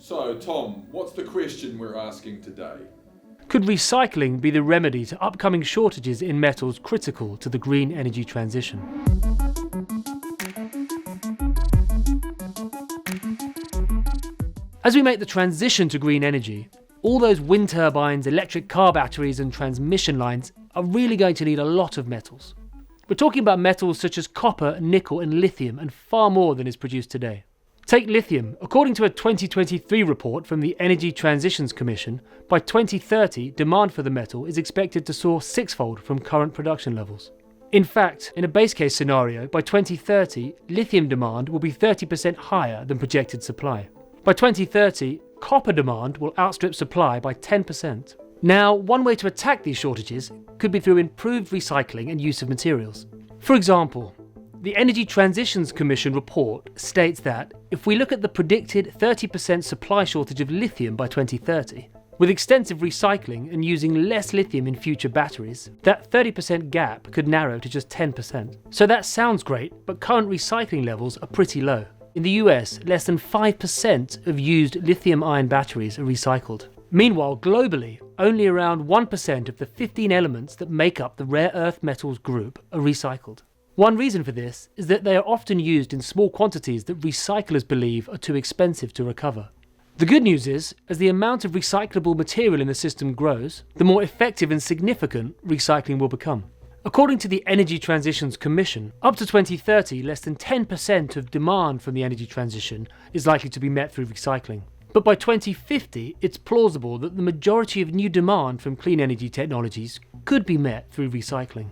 So, Tom, what's the question we're asking today? Could recycling be the remedy to upcoming shortages in metals critical to the green energy transition? As we make the transition to green energy, all those wind turbines, electric car batteries and transmission lines are really going to need a lot of metals. We're talking about metals such as copper, nickel and lithium, and far more than is produced today. Take lithium. According to a 2023 report from the Energy Transitions Commission, by 2030 demand for the metal is expected to soar sixfold from current production levels. In fact, in a base case scenario, by 2030 lithium demand will be 30% higher than projected supply. By 2030, copper demand will outstrip supply by 10%. Now, one way to attack these shortages could be through improved recycling and use of materials. For example, the Energy Transitions Commission report states that if we look at the predicted 30% supply shortage of lithium by 2030, with extensive recycling and using less lithium in future batteries, that 30% gap could narrow to just 10%. So that sounds great, but current recycling levels are pretty low. In the US, less than 5% of used lithium-ion batteries are recycled. Meanwhile, globally, only around 1% of the 15 elements that make up the rare earth metals group are recycled. One reason for this is that they are often used in small quantities that recyclers believe are too expensive to recover. The good news is, as the amount of recyclable material in the system grows, the more effective and significant recycling will become. According to the Energy Transitions Commission, up to 2030, less than 10% of demand from the energy transition is likely to be met through recycling. But by 2050, it's plausible that the majority of new demand from clean energy technologies could be met through recycling.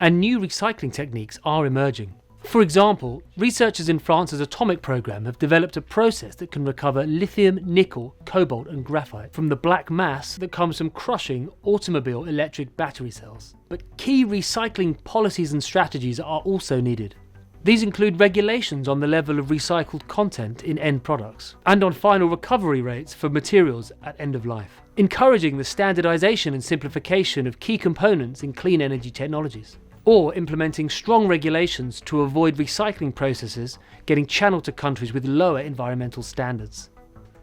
And new recycling techniques are emerging. For example, researchers in France's atomic program have developed a process that can recover lithium, nickel, cobalt and graphite from the black mass that comes from crushing automobile electric battery cells. But key recycling policies and strategies are also needed. These include regulations on the level of recycled content in end products and on final recovery rates for materials at end of life, encouraging the standardization and simplification of key components in clean energy technologies, or implementing strong regulations to avoid recycling processes getting channeled to countries with lower environmental standards.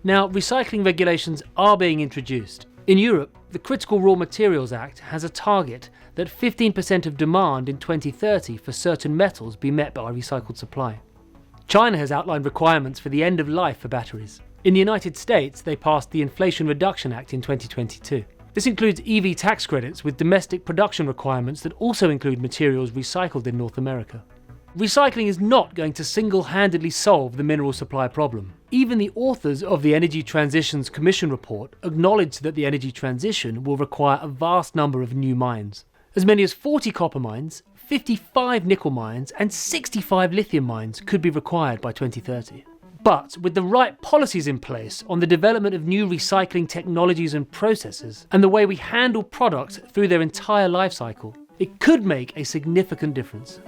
Now, recycling regulations are being introduced. In Europe, the Critical Raw Materials Act has a target that 15% of demand in 2030 for certain metals be met by recycled supply. China has outlined requirements for the end of life for batteries. In the United States, they passed the Inflation Reduction Act in 2022. This includes EV tax credits with domestic production requirements that also include materials recycled in North America. Recycling is not going to single-handedly solve the mineral supply problem. Even the authors of the Energy Transitions Commission report acknowledge that the energy transition will require a vast number of new mines. As many as 40 copper mines, 55 nickel mines and 65 lithium mines could be required by 2030. But with the right policies in place on the development of new recycling technologies and processes and the way we handle products through their entire life cycle, it could make a significant difference.